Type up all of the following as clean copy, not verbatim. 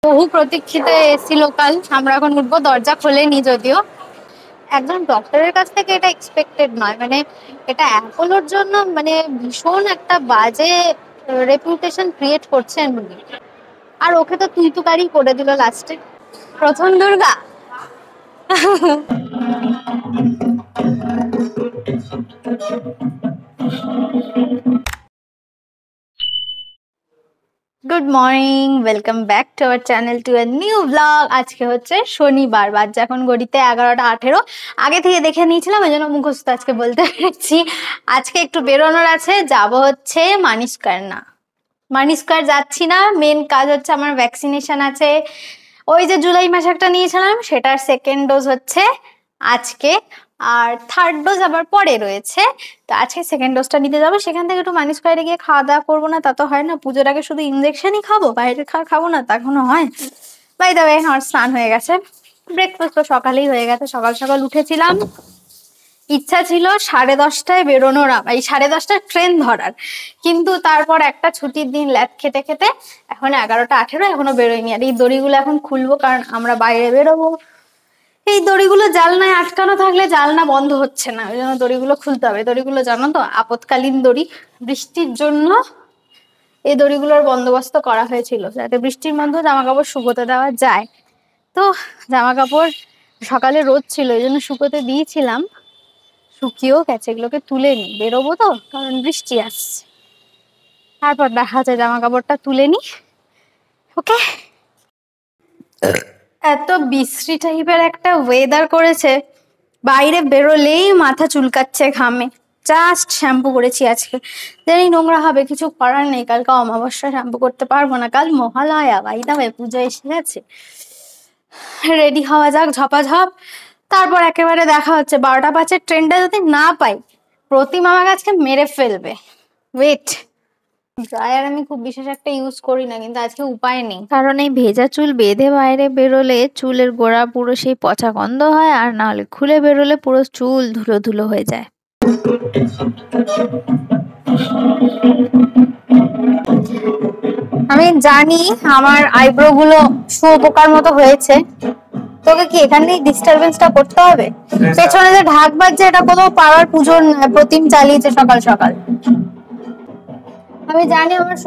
বহু প্রতীক্ষিত AC local, আমরা এখন উঠবো। দরজা খোলেনি যদিও। একজন ডক্টরের কাছ থেকে এটা এক্সপেক্টেড নয়, মানে এটা অ্যাপোলোর জন্য মানে ভীষণ একটা বাজে রেপুটেশন ক্রিয়েট করছেন উনি। আর ওকে তো তুই তুকারি করে দিল লাস্টে। প্রথম Durga. Good morning, welcome back to our channel to a new blog. আজকে হচ্ছে শনিবার, বাজে এখন ঘড়িতে 11টা 18। আগে থেকে দেখে নিয়েছিলাম, এই জন্য মুখস্থ আজকে বলতে পেরেছি। আজকে একটু বেরোনোর আছে, যাব হচ্ছে মানি স্কয়ার। না, মানি স্কয়ার যাচ্ছি না, মেন কাজ হচ্ছে আমার ভ্যাকসিনেশন আছে। ওই যে জুলাই মাসে একটা নিয়েছিলাম, সেটার সেকেন্ড ডোজ হচ্ছে আজকে, আর থার্ড ডোজ আবার পরে রয়েছে। তো আজকে সেকেন্ড ডোজটা নিতে যাবো। সেখান থেকে একটু মানি স্কয়ারে গিয়ে খাওয়া দাওয়া করবো, না তা তো হয় না। পুজোর আগে শুধু ইঞ্জেকশনই খাবো, বাইরের খাওয়া খাবো না তা কোনো হয়? বাই দ্য ওয়ে, আমার স্নান হয়ে গেছে, ব্রেকফাস্ট তো সকালেই হয়ে গেছে। সকাল সকাল উঠেছিলাম, ইচ্ছা ছিল 10:30টায় বেরোনোর, এই 10:30টার ট্রেন ধরার, কিন্তু তারপর একটা ছুটির দিন ল্যাদ খেতে খেতে এখন 11টা 18, এখনো বেরোয়নি। আর এই দড়িগুলো এখন খুলবো, কারণ আমরা বাইরে বেরোবো। এই দড়িগুলো জানলায় আটকানো থাকলে জানলা বন্ধ হচ্ছে না, ওই জন্য দড়িগুলো খুলতে হবে। দড়িগুলো জানো তো, আপৎকালীন দড়ি। বৃষ্টির জন্য এই দড়িগুলোর বন্দোবস্ত করা হয়েছিল, যাতে বৃষ্টির মধ্যে জামা কাপড় শুকোতে দেওয়া যায়। তো জামা কাপড় সকালে রোদ ছিল, এই জন্য শুকোতে দিয়েছিলাম, শুকিয়েও গেছে। এগুলোকে তুলে নি, বেরোবো তো, কারণ বৃষ্টি আসছে। তারপর দেখা যায়, জামা কাপড়টা তুলে নি। ওকে। এত বিশ্রী টাইপের একটা ওয়েদার করেছে, বাইরে বেরোলেই মাথা চুলকাচ্ছে ঘামে। জাস্ট শ্যাম্পু করেছি আজকে, জানি নোংরা হবে, কিছু করার নেই। কালকে অমাবস্যা, শ্যাম্পু করতে পারবো না। কাল মহালয়া, বাইদাবে পুজো এসে গেছে। রেডি হওয়া যাক ঝপাঝপ। তারপর একেবারে দেখা হচ্ছে 12টা 5-এর ট্রেনটা যদি না পাই, প্রতিমা আমাকে আজকে মেরে ফেলবে। ওয়েট। ড্রায়ার আমি খুব বিশেষ একটা ইউজ করি না, কিন্তু আজকে উপায় নেই, কারণ এই ভেজা চুল বেঁধে বাইরে বেরোলে চুলের গোড়া পুরো সেই পচা গন্ধ হয়, আর না হলে খুলে বেরোলে পুরো চুল ধুলো ধুলো হয়ে যায়। আমি জানি আমার আইব্রো গুলো শুয়োপোকার মতো হয়েছে, তোকে কি এখানেই ডিস্টারবেন্সটা করতে হবে? পেছনে যে ঢাক বাজছে, এটা কোথাও পাড়ার পুজোর প্রতিম চালিয়েছে সকাল সকাল। আমি জানি আমার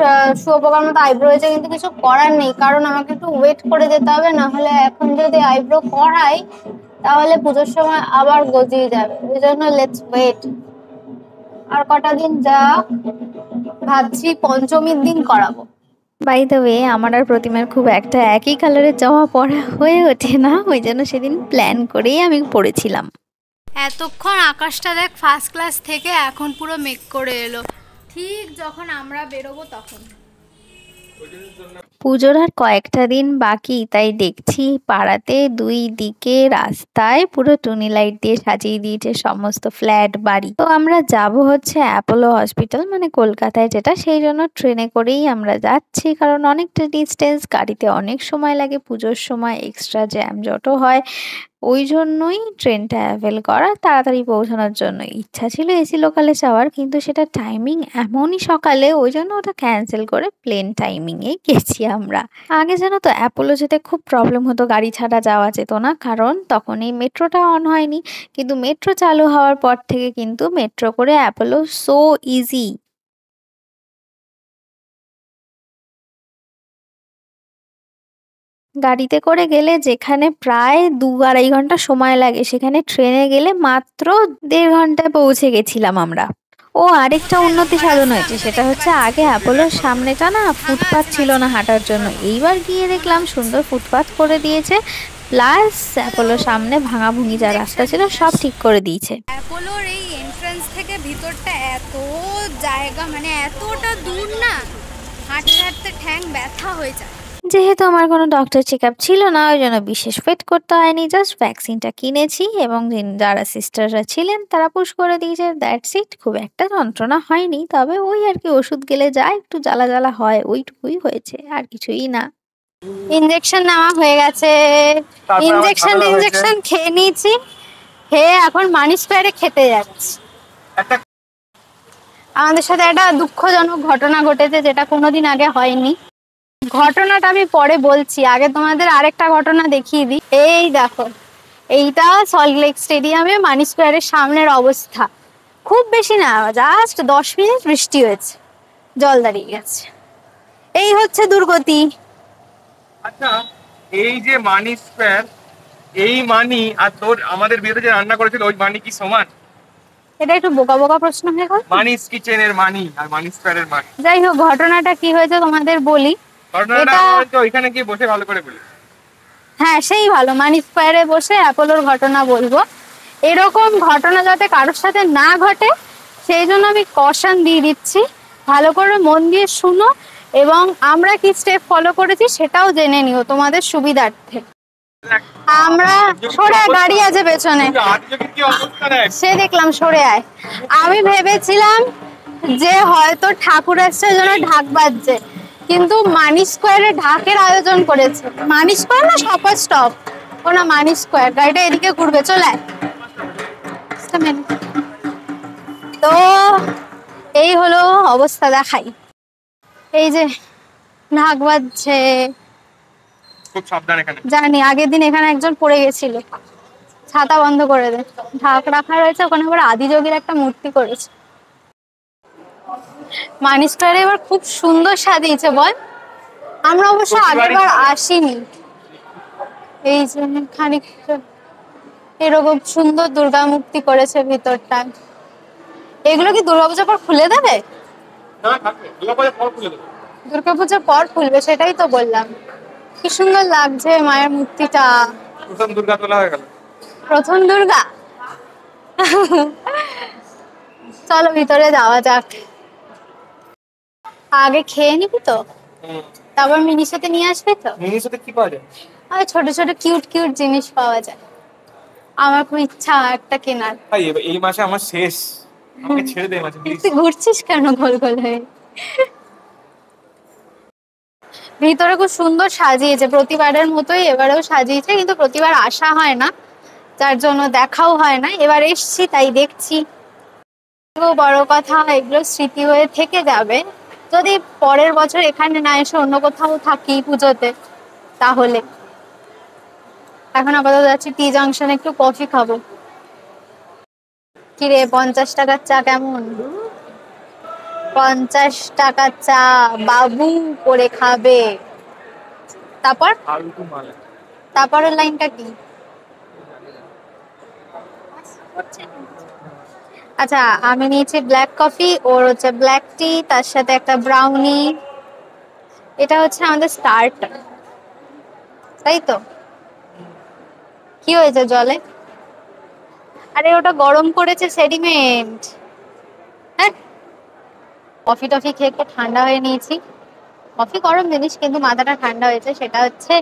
শুয়োপোকার মতো আইব্রো হয়েছে, কিন্তু কিছু করার নেই, কারণ আমাকে একটু ওয়েট করে যেতে হবে। না হলে এখন যদি আইব্রো করাই, তাহলে পুজোর সময় আবার গজিয়ে যাবে। ওই জন্য লেটস ওয়েট। আর কটা দিন যা, ভাবছি পঞ্চমীর দিন করাবো। বাই দ্য ওয়ে, আমার আর প্রতিমার খুব একটা একই কালারের জামা পরা হয়ে ওঠে না, ওই জন্য সেদিন প্ল্যান করেই আমি পরেছিলাম। এতক্ষণ আকাশটা দেখ ফার্স্ট ক্লাস থেকে এখন পুরো মেঘ করে এলো, ঠিক যখন আমরা বেরোবো তখন। পুজোর আর কয়েকটা দিন বাকি, তাই দেখছি পাড়াতে দুই দিকে রাস্তায় পুরো টুনি লাইট দিয়ে সাজিয়ে দিয়েছে সমস্ত ফ্ল্যাট বাড়ি। তো আমরা যাব হচ্ছে অ্যাপোলো হসপিটাল, মানে কলকাতায় যেটা, সেই জন্য ট্রেনে করেই আমরা যাচ্ছি, কারণ অনেকটা ডিস্টেন্স, গাড়িতে অনেক সময় লাগে, পুজোর সময় এক্সট্রা জ্যাম জটও হয়, ওই জন্যই ট্রেনটা অ্যাভেল করা, তাড়াতাড়ি পৌঁছানোর জন্য। ইচ্ছা ছিল এসি লোকালে যাওয়ার, কিন্তু সেটা টাইমিং এমনই সকালে, ওই জন্য ওটা ক্যান্সেল করে প্লেন টাইমিংয়ে গেছি আমরা। আগে জানো তো অ্যাপোলো যেতে খুব প্রবলেম হতো, গাড়ি ছাড়া যাওয়া যেত না, কারণ তখন এই মেট্রোটা অন হয়নি। কিন্তু মেট্রো চালু হওয়ার পর থেকে কিন্তু মেট্রো করে অ্যাপোলো সো ইজি। গাড়িতে করে গেলে যেখানে প্রায় 2-2.5 ঘন্টা সময় লাগে, সেখানে ট্রেনে গেলে মাত্র 1.5 ঘন্টায় পৌঁছে গেছিলাম আমরা। ও আরেকটা উন্নতি সাধন হয়েছে, সেটা হচ্ছে আগে অ্যাপোলোর সামনেটা না ফুটপাথ ছিল না হাঁটার জন্য, এইবার গিয়ে দেখলাম সুন্দর ফুটপাথ করে দিয়েছে, প্লাস অ্যাপোলোর সামনে ভাঙাভুঙি যা রাস্তা ছিল সব ঠিক করে দিয়েছে। অ্যাপোলোর এই এন্ট্রান্স থেকে ভিতরটা এত জায়গা, মানে এতটা দূর না, হাঁটতে হাঁটতে ঠ্যাং ব্যথা হয়ে যায়। যেহেতু আমার কোনো ডক্টর চেক আপ ছিল না, ওই জন্য বিশেষ ওয়েট করতে হয়নি, জাস্ট ভ্যাকসিনটা কিনেছি এবং যারা সিস্টাররা ছিলেন তারা পুশ করে দিয়েছে, দ্যাটস ইট। খুব একটা যন্ত্রণা হয়নি, তবে ওই আর কি, ওষুধ গেলে যায় একটু জ্বালা জ্বালা হয়, ওইটুকুই হয়েছে, আর কিছুই না। ইনজেকশন নেওয়া হয়ে গেছে, ইনজেকশন খেয়ে নিয়েছি, খেয়ে এখন মানি স্কয়ারে খেতে যাচ্ছি। আমাদের সাথে একটা দুঃখজনক ঘটনা ঘটেছে, যেটা কোনোদিন আগে হয়নি। ঘটনাটা আমি পরে বলছি, আগে তোমাদের আরেকটা ঘটনা দেখিয়ে দিই। এই দেখো, এইটা সল্টলেক স্টেডিয়ামে মানি স্কোয়ারের সামনের অবস্থা। খুব বেশি না, জাস্ট 10 মিনিট বৃষ্টি হয়েছে, জল দাঁড়িয়ে গেছে। এই হচ্ছে দুর্গতি। আচ্ছা, এই যে মানি স্কোয়ার, এই মানি আর তোর আমাদের বিয়েতে যে রান্না করেছিল ওই মানি কি সমান? এটা একটু বোকা বোকা প্রশ্ন হয়ে গেল। মানিস কিচেনের মানি আর মানি স্কোয়ারের মানি। যাই হোক, ঘটনাটা কি হয়েছে তোমাদের বলি। ঘটনাটা হয়তো ওইখানে গিয়ে বসে ভালো করে বলি। হ্যাঁ, সেই ভালো, মানি স্কোয়ারে বসে অ্যাপোলোর ঘটনা বলবো। এরকম ঘটনা যাতে কারোর সাথে না ঘটে সেই জন্য আমি কশন দিয়ে দিচ্ছি, ভালো করে মন দিয়ে শুনো এবং আমরা কি স্টেপ ফলো করেছি সেটাও জেনে নিও তোমাদের সুবিধার্থে। আমরা সরে আয়, গাড়ি আছে পেছনে, সে দেখলাম, সরে আয়। আমি ভেবেছিলাম যে হয়তো ঠাকুর আসছে জন্য ঢাক বাজছে, কিন্তু মানি স্কোয়ারে ঢাকের আয়োজন করেছে। মানি স্কোয়ার না শপার স্টপ? ও না, মানি স্কোয়ার। গাড়িটা এদিকে ঘুরবে, চলে আয়। তো এই হলো অবস্থা, দেখাই। এই যে ঢাক বাজছে, খুব সাবধান এখানে। জানি, আগের দিন এখানে একজন পড়ে গেছিল। ছাতা বন্ধ করে দে, ঢাক রাখা রয়েছে ওখানে, আবার আদিযোগীর একটা মূর্তি করেছে। মানি স্কোয়ারে এবার খুব সুন্দর সাজিয়েছে বল। আমরা অবশ্য আগেরবার আসিনি। এই যে খানিকটা এরকম সুন্দর দুর্গা মূর্তি করেছে ভিতরটা। এগুলো কি দুর্গাপূজার পর খুলে দেবে? দুর্গাপূজার পর খুলবে, সেটাই তো বললাম। কি সুন্দর লাগছে মায়ের মূর্তিটা। প্রথম দুর্গা তোলা হয়ে গেল। প্রথম দুর্গা। চলো ভিতরে যাওয়া যাক। আগে খেয়ে নিবি তো, তারপর মিনির সাথে নিয়ে আসবে তো। মিনির সাথে কি পাওয়া যায়? আর ছোট ছোট কিউট কিউট জিনিস পাওয়া যায়। আমার খুব ইচ্ছা একটা কেনার। এই মাসে আমার শেষ, আমাকে ছেড়ে দে মাসে প্লিজ। তুই ঘুরছিস কেন গোল গোল হয়ে? ভিতরে খুব সুন্দর সাজিয়েছে, প্রতিবারের মতোই এবারেও সাজিয়েছে, কিন্তু প্রতিবার আসা হয় না, যার জন্য দেখাও হয় না। এবার এসছি তাই দেখছি। বড় কথা, এগুলো স্মৃতি হয়ে থেকে যাবে। যদি পরের বছর এখানে না এসে অন্য কোথাও থাকি পুজোতে, তাহলে। এখন আপাতত যাচ্ছি টি জাংশনে, একটু কফি খাবো। কিরে, 50 টাকার চা কেমন? 50 টাকার চা বাবু করে খাবে। তারপর তারপরের লাইনটা কি? আচ্ছা, আমি নিয়েছি ব্ল্যাক কফি, ওর হচ্ছে ব্ল্যাক টি, তার সাথে একটা ব্রাউনি। এটা হচ্ছে আমাদের স্টার্টার, তাই তো? কি হয়েছে জলে? আরে ওটা গরম করেছে সেডিমেন্ট। হ্যাঁ, কফি টফি খেয়ে একটু ঠান্ডা হয়ে নিয়েছি। কফি গরম জিনিস, কিন্তু মাথাটা ঠান্ডা হয়েছে। সেটা হচ্ছে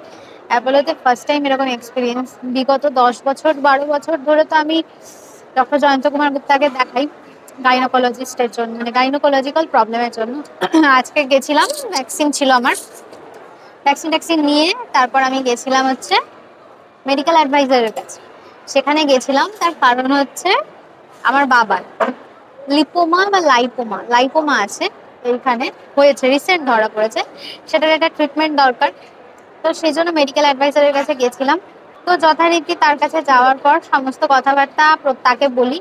অ্যাপোলোতে ফার্স্ট টাইম এরকম এক্সপিরিয়েন্স। বিগত 10 বছর 12 বছর ধরে তো আমি ডক্টর জয়ন্ত কুমার গুপ্তাকে দেখাই গাইনোকোলজিস্টের জন্য, মানে গাইনোকোলজিক্যাল প্রবলেমের জন্য। আজকে গেছিলাম, ভ্যাকসিন ছিল আমার, ভ্যাকসিন নিয়ে তারপর আমি গেছিলাম হচ্ছে মেডিকেল অ্যাডভাইজারের কাছে। সেখানে গেছিলাম তার কারণ হচ্ছে আমার বাবার লিপোমা বা লাইপোমা আছে, এইখানে হয়েছে, রিসেন্ট ধরা পড়েছে, সেটার একটা ট্রিটমেন্ট দরকার। তো সেই জন্য মেডিকেল অ্যাডভাইজারের কাছে গেছিলাম। তো যথারীতি তার কাছে যাওয়ার পর সমস্ত কথাবার্তা তাকে বলি।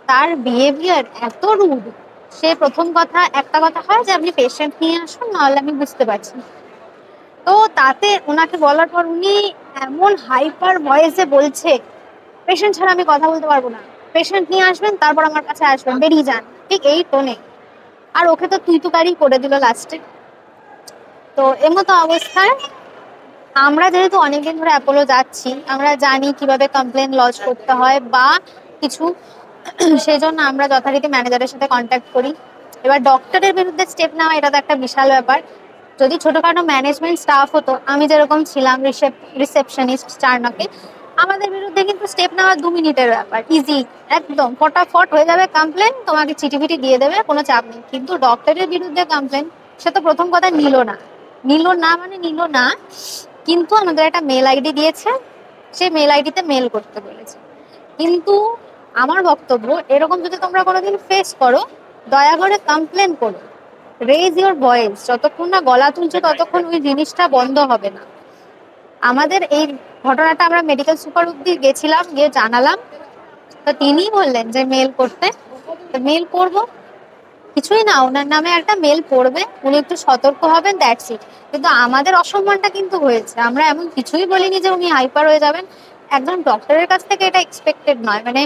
তার বিহেভিয়ার এত রুড। সে প্রথম কথা, একটা কথা হয় যে আপনি পেশেন্ট নিয়ে আসুন, নাহলে আমি বুঝতে পারছি। তো তাতে ওনাকে বলার পর উনি এমন হাইপার ভয়েসে বলছে, পেশেন্ট ছাড়া আমি কথা বলতে পারবো না, পেশেন্ট নিয়ে আসবেন তারপর আমার কাছে আসবেন, বেরিয়ে যান, ঠিক এই টোনে। আর ওকে তো তুই তুকারি করে দিল লাস্টে। তো এমতো অবস্থায় আমরা যেহেতু অনেকদিন ধরে অ্যাপোলো যাচ্ছি, আমরা জানি কিভাবে কমপ্লেন লজ করতে হয় বা কিছু, সেই জন্য আমরা যথারীতি ম্যানেজারের সাথে কন্ট্যাক্ট করি। এবার ডক্টরের বিরুদ্ধে স্টেপ নেওয়া এটা তো একটা বিশাল ব্যাপার। যদি ছোটখাটো ম্যানেজমেন্ট স্টাফ হতো, আমি যেরকম ছিলাম রিসেপশনিস্ট চারনাকে, আমাদের বিরুদ্ধে কিন্তু স্টেপ নেওয়া 2 মিনিটের ব্যাপার, ইজি, একদম ফটাফট হয়ে যাবে কমপ্লেন, তোমাকে চিঠি ফিটি দিয়ে দেবে, কোনো চাপ নেই। কিন্তু ডক্টরের বিরুদ্ধে কমপ্লেন, সে তো প্রথম কথা নিল না, কিন্তু আমাদের একটা মেল আইডি দিয়েছে, সেই মেল আইডিতে মেল করতে বলেছে। কিন্তু আমার বক্তব্য, এরকম যদি তোমরা কোনোদিন ফেস করো, দয়া করে কমপ্লেন করো, রেজ ইওর ভয়েস, যতক্ষণ না গলা তুলছো ততক্ষণ ওই জিনিসটা বন্ধ হবে না। আমাদের এই ঘটনাটা আমরা মেডিকেল সুপার অব্দি গেছিলাম, গিয়ে জানালাম, তো তিনি বললেন যে মেল করতে। মেল করবো, কিছুই না, ওনার নামে একটা মেল পড়বে, উনি একটু সতর্ক হবেন, দ্যাটস ইট। কিন্তু আমাদের অসম্মানটা কিন্তু হয়েছে, আমরা এমন কিছুই বলিনি যে উনি হাইপার হয়ে যাবেন। একজন ডক্টরের কাছ থেকে এটা এক্সপেক্টেড নয়। মানে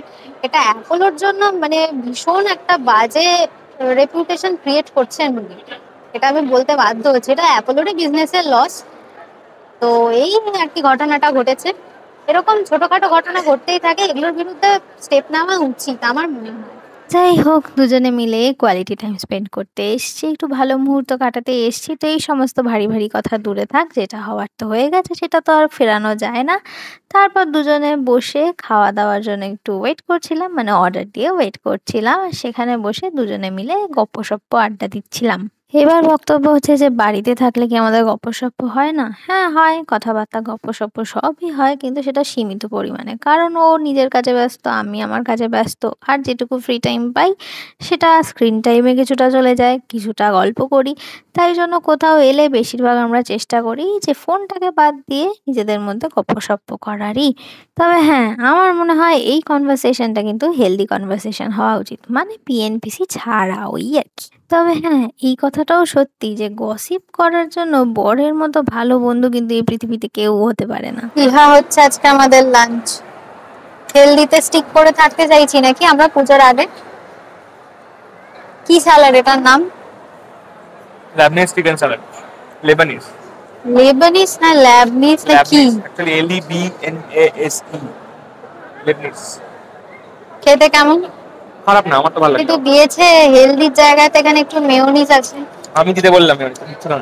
এটা অ্যাপোলোর জন্য মানে ভীষণ একটা বাজে রেপুটেশন ক্রিয়েট করছেন উনি, এটা আমি বলতে বাধ্য হচ্ছি। এটা অ্যাপোলোরই বিজনেসের লস। তো এই আর কি ঘটনাটা ঘটেছে। এরকম ছোটখাটো ঘটনা ঘটতেই থাকে, এগুলোর বিরুদ্ধে স্টেপ নেওয়া উচিত আমার মনে হয়। যাই হোক, দুজনে মিলে কোয়ালিটি টাইম স্পেন্ড করতে এসছি, একটু ভালো মুহূর্ত কাটাতে এসছি, তো এই সমস্ত ভারী ভারী কথা দূরে থাক, যেটা হওয়ার তো হয়ে গেছে, সেটা তো আর ফেরানো যায় না। তারপর দুজনে বসে খাওয়া দাওয়ার জন্য একটু ওয়েট করছিলাম, মানে অর্ডার দিয়ে ওয়েট করছিলাম, আর সেখানে বসে দুজনে মিলে গপ্পসপ্প আড্ডা দিচ্ছিলাম। এবার বক্তব্য হচ্ছে যে বাড়িতে থাকলে কি আমাদের গপ্পসপ্প হয় না? হ্যাঁ হয়, কথাবার্তা গপ্পসপ্প সবই হয়, কিন্তু সেটা সীমিত পরিমাণে, কারণ ও নিজের কাজে ব্যস্ত, আমি আমার কাজে ব্যস্ত, আর যেটুকু ফ্রি টাইম পাই সেটা স্ক্রিন টাইমে কিছুটা চলে যায়, কিছুটা গল্প করি। তাই জন্য কোথাও এলে বেশিরভাগ আমরা চেষ্টা করি যে ফোনটাকে বাদ দিয়ে নিজেদের মধ্যে গপ্পসপ্প করারই। তবে হ্যাঁ, আমার মনে হয় এই কনভারসেশনটা কিন্তু হেলদি কনভারসেশন হওয়া উচিত, মানে পিএনপিসি ছাড়া, ওই আর কি। তবে হ্যাঁ, এই কথাটাও সত্যি যে গসিপ করার জন্য বরের মতো ভালো বন্ধু কিন্তু এই পৃথিবীতে কেউ হতে পারে না। ইহা হচ্ছে আজকে আমাদের লাঞ্চ। হেলদিতে স্টিক করে থাকতে চাইছি নাকি আমরা পুজোর আগে। কি স্যালাড এটার নাম? ল্যাবনিজ চিকেন স্যালাড। লেবানিজ। লেবানিজ না ল্যাবনিজ না কি? Actually LEBNASE। লেবনিজ। খেতে কেমন? খারাপ না, আমার তো ভালো লাগে। কিন্তু দিয়েছে হেলদির জায়গাতে, এখানে একটু মেয়োনিজ আছে। আমি দিতে বললাম, দিচ্ছ না।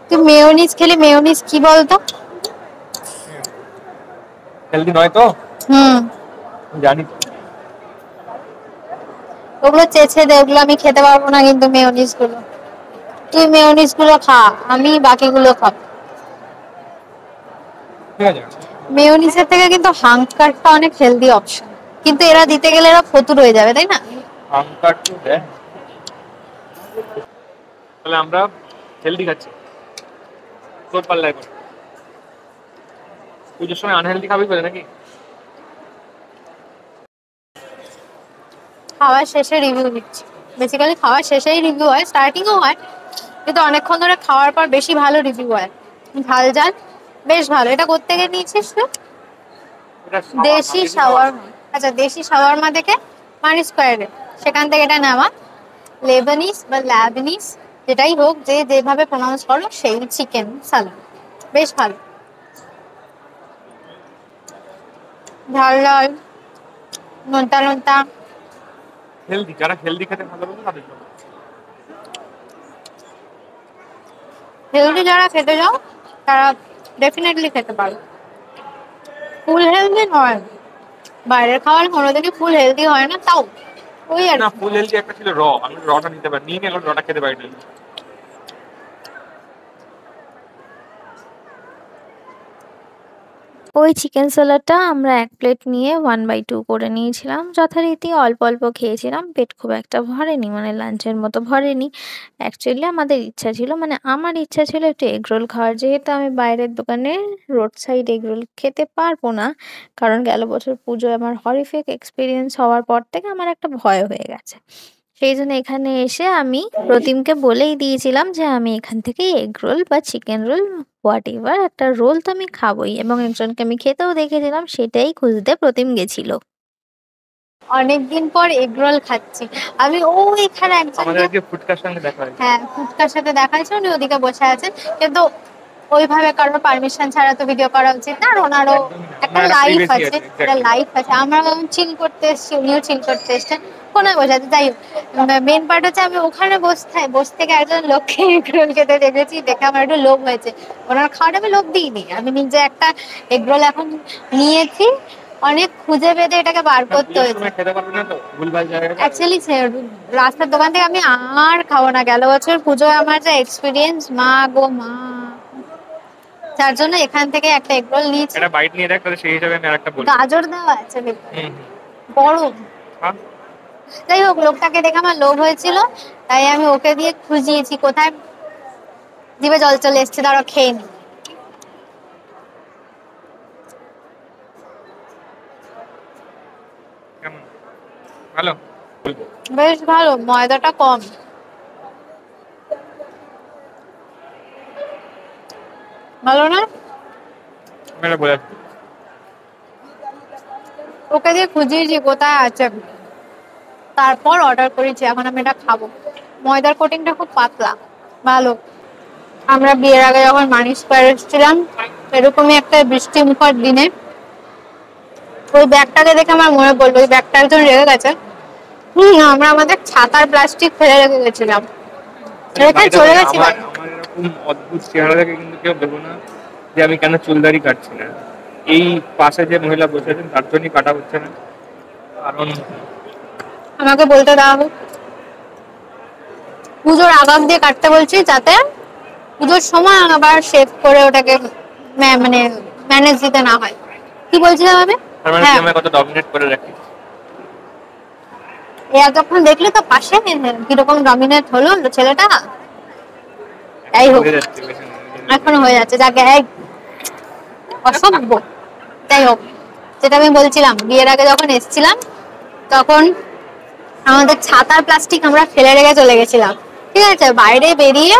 তুই মেয়োনিজ খেলে, মেয়োনিজ কি বলতো? হেলদি নয় তো? জানি তো। ওগুলো চেঁচে দে, ওগুলো আমি খেতে পারবো না কিন্তু মেয়োনিজ গুলো। তুই মেয়োনিজ গুলো খা, আমি বাকিগুলো খাবো। ঠিক আছে। মেয়োনিজের থেকে কিন্তু হাঙ্কারটা অনেক হেলদি অপশন, কিন্তু এরা দিতে গেলে এরা ফতুর হয়ে যাবে, তাই না? হাঙ্কার তো দেয়। তাহলে আমরা হেলদি খাচ্ছি, তোর পাল্লায় করে। পুজোর সময় আনহেলদি খাবি বলে নাকি? খাওয়ার শেষে রিভিউ দিচ্ছি। বেসিক্যালি খাওয়ার শেষেই রিভিউ হয়, স্টার্টিংও হয়, কিন্তু অনেকক্ষণ ধরে খাওয়ার পর বেশি ভালো রিভিউ হয়। ঝাল ঝাল বেশ ভালো। এটা কোত্থেকে নিয়েছিস তুই? দেশি শাওয়ারমা। আচ্ছা, দেশি শাওয়ারমা থেকে মানি স্কোয়ারে, সেখান থেকে এটা নেওয়া। লেবানিজ বা ল্যাবনিজ যেটাই হোক, যে যেভাবে প্রনাউন্স করো, সেই চিকেন সালাড বেশ ভালো। ঝাল ঝাল, নোনতা নোনতা। হেলদি, যারা হেলদি খেতে ভালোবাসে তাদের জন্য। হেলদি যারা খেতে যাও তারা ডেফিনেটলি খেতে পারো। ফুল হেলদি নয়, বাইরের খাবার কোনোদিনই ফুল হেলদি হয় না, তাও ওই আর না, ফুল হেলদি একটা ছিল র, আমি রটা নিতে পারি, নিয়ে এখন রটা খেতে পারি না। ওই চিকেন স্যালাডটা আমরা 1 প্লেট নিয়ে 1/2 করে নিয়েছিলাম। যথারীতি অল্প অল্প খেয়েছিলাম, পেট খুব একটা ভরেনি, মানে লাঞ্চের মতো ভরেনি। অ্যাকচুয়ালি আমাদের ইচ্ছা ছিল, মানে আমার ইচ্ছা ছিল একটু এগরোল খাওয়ার, যেহেতু আমি বাইরের দোকানে রোড সাইড এগরোল খেতে পারবো না, কারণ গেল বছর পুজোয় আমার হরিফিক এক্সপিরিয়েন্স হওয়ার পর থেকে আমার একটা ভয় হয়ে গেছে। সেই জন্য এখানে এসে আমি প্রতিমকে বলেই দিয়েছিলাম যে আমি এখান থেকে এগ রোল বা চিকেন রোল, হোয়াট এভার একটা রোল তো আমি খাবোই, এবং একজনকে আমি খেতেও দেখেছিলাম, সেটাই খুঁজতে প্রতিম গেছিল। অনেকদিন পর এগ রোল খাচ্ছি আমি। ও এখানে একজন, আমাদের আজকে ফুটকার সঙ্গে দেখা হয়েছে। হ্যাঁ, ফুটকার সাথে দেখা হয়েছে, উনি ওদিকে বসে আছেন, কিন্তু ওইভাবে কারোর পারমিশন ছাড়া তো ভিডিও করা উচিত না, আর ওনারও একটা লাইফ আছে, একটা লাইফ আছে। আমরা চিল করতে এসেছি, উনিও চিল করতে এসছেন, কোনায় বসে আছে। যাই হোক, মেন পার্ট হচ্ছে আমি ওখানে বসে থেকে একজন লোককে এগরোল খেতে দেখেছি, দেখে আমার একটু লোভ হয়েছে। ওনার খাওয়াটা আমি লোভ দিইনি, আমি নিজে একটা এগরোল এখন নিয়েছি, অনেক খুঁজে বেঁধে এটাকে বার করতে হয়েছে। অ্যাকচুয়ালি রাস্তার দোকান থেকে আমি আর খাবো না, গেল বছর পুজোয় আমার যা এক্সপিরিয়েন্স, মা গো মা, যার জন্য এখান থেকে একটা এগরোল নিয়েছি। একটা বাইট নিয়ে দেখ, তাহলে সেই হিসাবে আমি আরেকটা বলি। গাজর দেওয়া আছে, বড়। যাই হোক, লোকটাকে দেখে আমার লোভ হয়েছিল, তাই আমি ওকে দিয়ে খুঁজিয়েছি কোথায়। জিভে জল চলে এসছে, ধরো খেয়ে নি। কেমন? ভালো? বেশ ভালো, ময়দাটা কম। ভালো না? মেরে বলে ওকে দিয়ে খুঁজিয়েছি কোথায় আছে, তারপর অর্ডার করেছি। এখন আমি এটা খাবো। ময়দার কোটিংটা খুব পাতলা, ভালো। আমরা বিয়ের আগে যখন মানি স্কোয়ার এসেছিলাম, এরকমই একটা বৃষ্টি মুখর দিনে, ওই ব্যাগটাকে দেখে আমার মনে পড়লো, ওই ব্যাগটা একজন রেখে গেছে। আমরা আমাদের ছাতার প্লাস্টিক ফেলে রেখে গেছিলাম, রেখে চলে গেছি। আমার এরকম অদ্ভুত চেহারা দেখে কিন্তু কেউ ভেবো না যে আমি কেন চুলদারি কাটছি না। এই পাশে যে মহিলা বসে আছেন তার জন্যই কাটা হচ্ছে না, কারণ আমাকে বলতে দেওয়া হোক, পুজোর আগাম দিয়ে কাটতে বলছি, যাতে পুজোর সময় আবার শেভ করে ওটাকে মানে ম্যানেজ দিতে না হয়। কি বলছিলাম আমি? তার মানে তুই আমায় কত ডমিনেট করে রাখিস। এতক্ষণ দেখলি তো পাশে কিরকম ডমিনেট হলো ছেলেটা। যাই হোক, এখনো হয়ে যাচ্ছে, যাকে অসভ্য। যাই হোক, যেটা আমি বলছিলাম, বিয়ের আগে যখন এসেছিলাম তখন আমাদের ছাতার প্লাস্টিক আমরা ফেলে রেখে চলে গেছিলাম। ঠিক আছে, বাইরে বেরিয়ে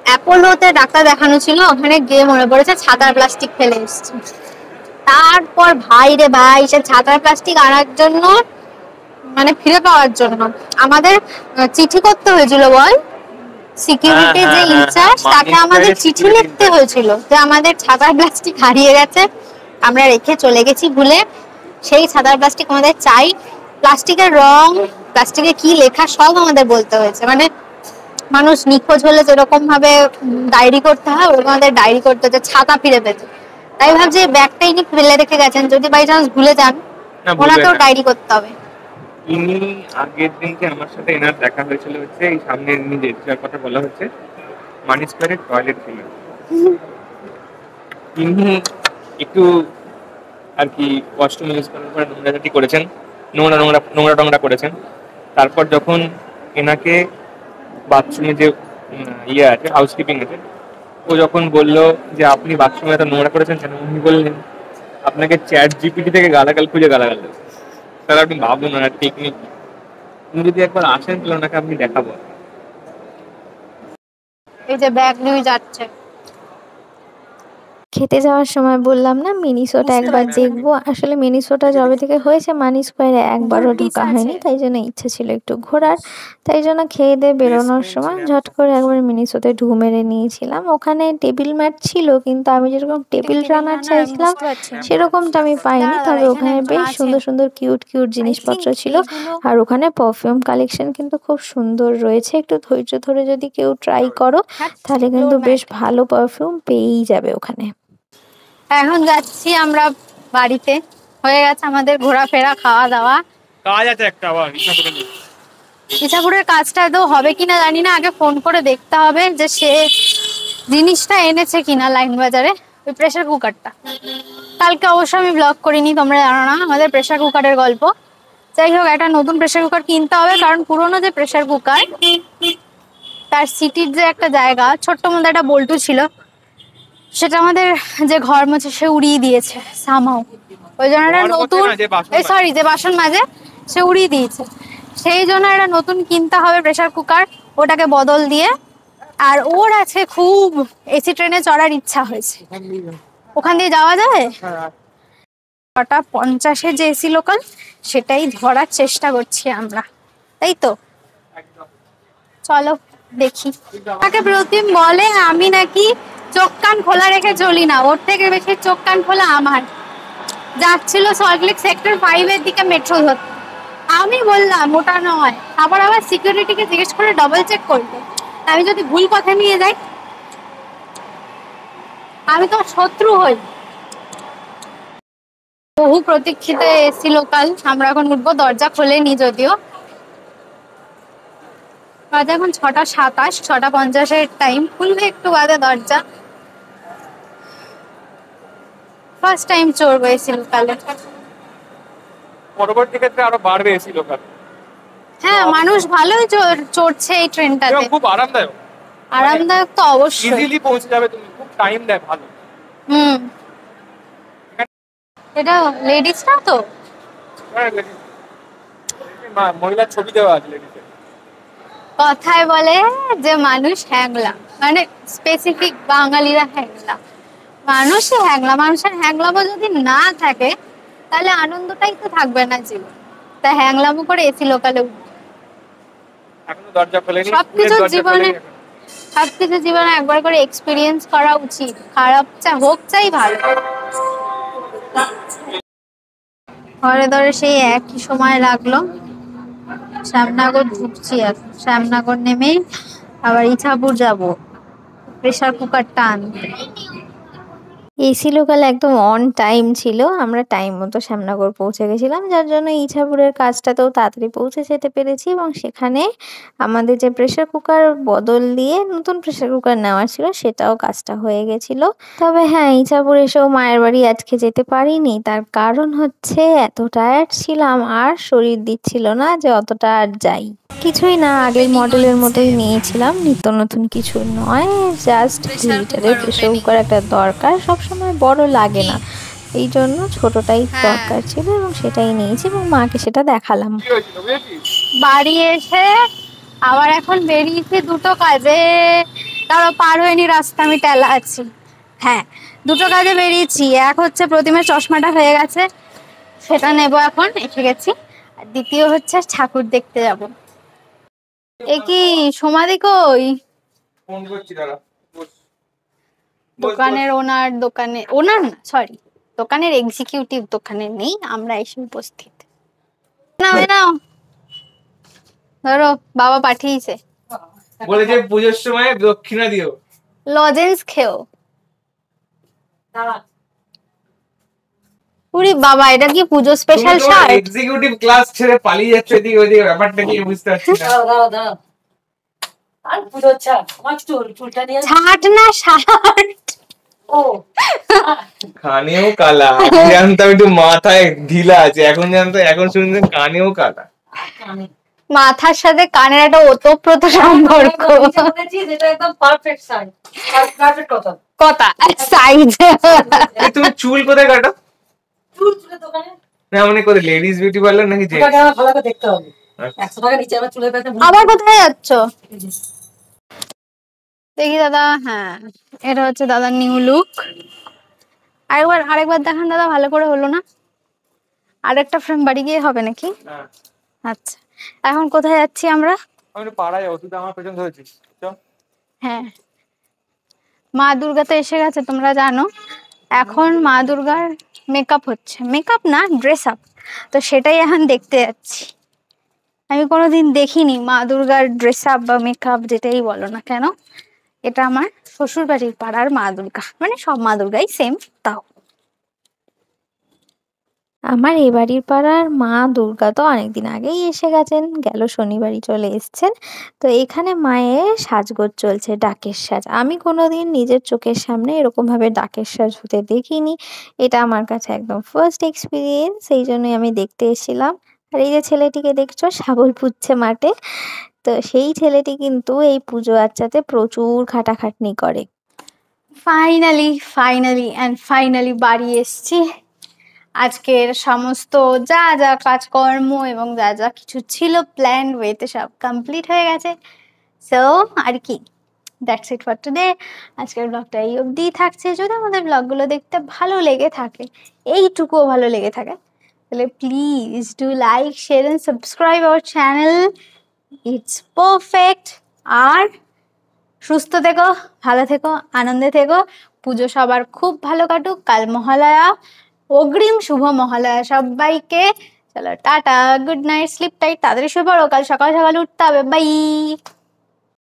অ্যাপোলোতে ডাক্তার দেখানো ছিল, ওখানে গিয়ে মনে পড়েছে ছাতার প্লাস্টিক ফেলে এসেছি। তারপর ভাই রে ভাই, সে ছাতার প্লাস্টিক আনার জন্য, মানে ফিরে পাওয়ার জন্য আমাদের চিঠি করতে হয়েছিল, বল। সিকিউরিটি যে ইনচার্জ, তাকে আমাদের চিঠি লিখতে হয়েছিল যে আমাদের ছাতার প্লাস্টিক হারিয়ে গেছে, আমরা রেখে চলে গেছি ভুলে, সেই ছাতার প্লাস্টিক আমাদের চাই। প্লাস্টিকের রং, প্লাস্টিকে কি লেখা, সব আমাদের বলতে হয়েছে। মানে মানুষ নিখোঁজ হলে যেরকম ভাবে ডায়েরি করতে হয়, ওরকম আমাদের ডায়েরি করতে হচ্ছে ছাতা ফিরে পেতে। তাই ভাবছি ব্যাগটা ইনি ফেলে রেখে গেছেন, যদি বাই চান্স ভুলে যান, ওনাকেও ডায়েরি করতে হবে। ইনি আগের দিনকে আমার সাথে এনার দেখা হয়েছিল হচ্ছে এই সামনে, ইনি যার কথা বলা হচ্ছে মানি স্কোয়ারের টয়লেট ছিলেন। ইনি একটু আর কি ওয়াশরুম ইউজ করার পরে নোংরাটি করেছেন, নোংরা করেছেন। তারপর যখন এনাকে বাথরুমে যে ইয়ে আছে, হাউসকিপিং আছে, ও যখন বললো যে আপনি বাথরুমে এত নোংরা করেছেন কেন, উনি বললেন আপনাকে চ্যাট জিপিটি থেকে গালাগাল খুঁজে গালাগাল দেবে। তাহলে আপনি ভাবুন না টেকনিক। উনি যদি একবার আসেন তাহলে ওনাকে আপনি দেখাবো। এই যে ব্যাগ নিয়ে যাচ্ছে। খেতে যাওয়ার সময় বললাম না মিনিসোটা একবার দেখবো, আসলে মিনিসোটা যবে থেকে হয়েছে মানি স্কোয়ারে একবারও ঢোকা হয়নি, তাই জন্য ইচ্ছে ছিল একটু ঘোরার। তাই জন্য খেয়ে দিয়ে বেরোনোর সময় ঝট করে একবার মিনিসোতে ঢু মেরে নিয়েছিলাম। ওখানে টেবিল ম্যাট ছিল, কিন্তু আমি যেরকম টেবিল রানার চাইছিলাম সেরকমটা আমি পাইনি। তবে ওখানে বেশ সুন্দর সুন্দর কিউট কিউট জিনিসপত্র ছিল, আর ওখানে পারফিউম কালেকশন কিন্তু খুব সুন্দর রয়েছে। একটু ধৈর্য ধরে যদি কেউ ট্রাই করো তাহলে কিন্তু বেশ ভালো পারফিউম পেয়েই যাবে ওখানে। এখন যাচ্ছি আমরা বাড়িতে, হয়ে গেছে আমাদের ঘোরাফেরা, খাওয়া দাওয়া। কাজ আছে একটা আবার ইছাপুরের কাজটা তো হবে কিনা জানি না, আগে ফোন করে দেখতে হবে যে সে জিনিসটা এনেছে কিনা লাইন বাজারে, ওই প্রেসার কুকারটা। কালকে অবশ্য আমি ব্লগ করিনি, তোমরা জানো না আমাদের প্রেসার কুকারের গল্প। যাই হোক, একটা নতুন প্রেসার কুকার কিনতে হবে, কারণ পুরোনো যে প্রেসার কুকার, তার সিটির যে একটা জায়গা, ছোট্ট মধ্যে একটা বল্টু ছিল, সেটা আমাদের যে ঘর মোছে সে উড়িয়ে দিয়েছে সামাও। ওই জন্য একটা নতুন, সরি, যে বাসন মাজে সে উড়িয়ে দিয়েছে, সেই জন্য একটা নতুন কিনতে হবে প্রেসার কুকার, ওটাকে বদল দিয়ে। আর ওর আছে খুব এসি ট্রেনে চড়ার ইচ্ছা হয়েছে, ওখান দিয়ে যাওয়া যায়। 6:50 যে এসি লোকাল, সেটাই ধরার চেষ্টা করছি আমরা, তাই তো। চলো দেখি। তাকে প্রতিম বলে আমি নাকি চোখ কান খোলা রেখে চলি না, ওর থেকে বেশি চোখ কান খোলা আমার। যাচ্ছিল সল্টলেক সেক্টর 5 এর দিকে মেট্রো ধরতে, আমি বললাম ওটা নয়, আবার সিকিউরিটিকে জিজ্ঞেস করে ডবল চেক করবে, আমি যদি ভুল পথে নিয়ে যাই, আমি তো শত্রু হই। বহু প্রতীক্ষিত এসি লোকাল, আমরা এখন উঠবো, দরজা খোলেনি যদিও। বাজে এখন 6:27, 6:50 টাইম, খুলবে একটু বাদে দরজা। ফার্স্ট টাইম চড়বো এসি লোকালে। পরবর্তী ক্ষেত্রে আরো বাড়বে এসি লোকাল। হ্যাঁ, মানুষ ভালোই চড়ছে এই ট্রেনটাতে। খুব আরামদায়ক। আরামদায়ক তো অবশ্যই। ইজিলি পৌঁছে যাবে তুমি, খুব টাইম দেয় ভালো। এটা লেডিস না তো? মহিলার ছবি দেওয়া আছে লেডিসের। কথায় বলে যে মানুষ হ্যাংলা, মানে স্পেসিফিক বাঙালিরা হ্যাংলা। মানুষই হ্যাংলা, মানুষের হ্যাংলামো যদি না থাকে তাহলে আনন্দটাই তো থাকবে না জীবন। তা হ্যাংলামো করে এসি লোকালে এখনো দরজা খোলেনি। সবকিছু জীবনে একবার করে এক্সপিরিয়েন্স করা উচিত, খারাপ হোক চাই ভালো। ঘরে ধরে সেই একই সময় লাগলো। শ্যামনগর ঢুকছি, এখন শ্যামনগর নেমে আবার ইছাপুর যাব প্রেসার কুকারটা আনতে। এসি লোকাল একদম অন টাইম ছিল, আমরা টাইম মতো শ্যামনগর পৌঁছে গেছিলাম, যার জন্য ইছাপুরের কাজটাতেও তাড়াতাড়ি পৌঁছে যেতে পেরেছি। এবং সেখানে আমাদের যে প্রেসার কুকার বদল দিয়ে নতুন প্রেসার কুকার নেওয়া ছিল সেটাও কাজটা হয়ে গেছিল। তবে হ্যাঁ, ইছাপুর এসেও মায়ের বাড়ি আজকে যেতে পারিনি, তার কারণ হচ্ছে এত টায়ার্ড ছিলাম আর শরীর দিচ্ছিল না যে অতটা আর যাই। কিছুই না, আগের মডেলের মতোই নিয়েছিলাম, নিত্য নতুন কিছু নয়, জাস্ট 2 লিটারের প্রেসার কুকার একটা দরকার, সবসময় বড় লাগে না, এই জন্য ছোটটাই দরকার ছিল এবং সেটাই নিয়েছি এবং মাকে সেটা দেখালাম। বাড়ি এসে আবার এখন বেরিয়েছি দুটো কাজে, তারও পার হয়নি রাস্তা, আমি টেলা আছি। হ্যাঁ, দুটো কাজে বেরিয়েছি। এক হচ্ছে প্রতিমার চশমাটা হয়ে গেছে, সেটা নেব, এখন এসে গেছি। আর দ্বিতীয় হচ্ছে ঠাকুর দেখতে যাব। এ কি সমাধি কই? ফোন করছি দাঁড়া। দোকানের ওনার না, সরি, দোকানের এক্সিকিউটিভ দোকানে নেই, আমরা এসে উপস্থিত। নাও ধরো, বাবা পাঠিয়েছে, বলেছে পুজোর সময় দক্ষিণা দিও, লজেন্স খেও। উরি বাবা, এটা কি পুজো স্পেশাল শার্ট? এক্সিকিউটিভ ক্লাস ছেড়ে পালিয়ে যাচ্ছে এদিকে ওইদিকে, ব্যাপারটা কি বুঝতে পারছি না। আর পুজোর আমার চুলটা নিয়ে ছাট না শার্ট। ও কানেও কালা, জানতাম একটু মাথায় ঢিলা আছে, এখন জানতাম, এখন শুনছেন কানেও কালা। মাথার সাথে কানের একটা ওতপ্রোত সম্পর্ক। যেটা একদম পারফেক্ট সাইজ, পারফেক্ট কথা সাইজ। তুমি চুল কোথায় কাটো? চুল চুলের দোকানে না, মানে কোথায়, লেডিস বিউটি পার্লার নাকি? ওটাকে আমার ভালো করে দেখতে হবে। 100 টাকা নিচে আমার চুলের কাছে। আবার কোথায় যাচ্ছ? দেখি দাদা, হ্যাঁ এটা হচ্ছে দাদার নিউ লুক। আরেকবার দেখান দাদা, ভালো করে হলো না? আরেকটা ফ্রেম বাড়ি গিয়ে হবে নাকি? আচ্ছা, এখন কোথায় যাচ্ছি আমরা? আমি পাড়ায় যাবো, তুই তো আমার পেছন ধরেছিস। হ্যাঁ, মা দুর্গা তো এসে গেছে, তোমরা জানো। এখন মা দুর্গার মেকআপ হচ্ছে, মেকআপ না, ড্রেস আপ, তো সেটাই এখন দেখতে যাচ্ছি। আমি কোনোদিন দেখিনি মা দুর্গার ড্রেস আপ বা মেকআপ, যেটাই বলো না কেন। এটা আমার শ্বশুর বাড়ির পাড়ার মা দুর্গা, মানে সব মা দুর্গাই সেম। তাও আমার এ বাড়ির পাড়ার মা দুর্গা তো অনেকদিন আগেই এসে গেছেন, গেল শনিবারই চলে এসছেন। তো এখানে মায়ের সাজগোজ চলছে, ডাকের সাজ। আমি কোনোদিন নিজের চোখের সামনে এরকম ভাবে ডাকের সাজ হতে দেখিনি, এটা আমার কাছে একদম ফার্স্ট এক্সপিরিয়েন্স, সেই জন্যই আমি দেখতে এসেছিলাম। আর এই যে ছেলেটিকে দেখছো শাবল পুঁতছে মাঠে, তো সেই ছেলেটি কিন্তু এই পুজো আচ্চাতে প্রচুর খাটাখাটনি করে। ফাইনালি বাড়ি এসছি। আজকের সমস্ত যা যা কাজকর্ম এবং যা যা কিছু ছিল প্ল্যান ওয়েতে সব কমপ্লিট হয়ে গেছে। সো আর কি, দ্যাটস ইট ফর টুডে। আজকের ব্লগটা এই অবধি থাকছে। যদি আমাদের ব্লগগুলো দেখতে ভালো লেগে থাকে, এইটুকুও ভালো লেগে থাকে, তাহলে please do like, share and subscribe our channel. It's perfect. আর সুস্থ থেকো, ভালো থেকো, আনন্দে থেকো। পুজো সবার খুব ভালো কাটুক। কাল মহালয়া, অগ্রিম শুভ মহালয়া সবাইকে। চলো tata, good night, sleep tight, তাড়াতাড়ি শুয়ে পড়ো, কাল সকাল সকাল উঠতে হবে। বাই।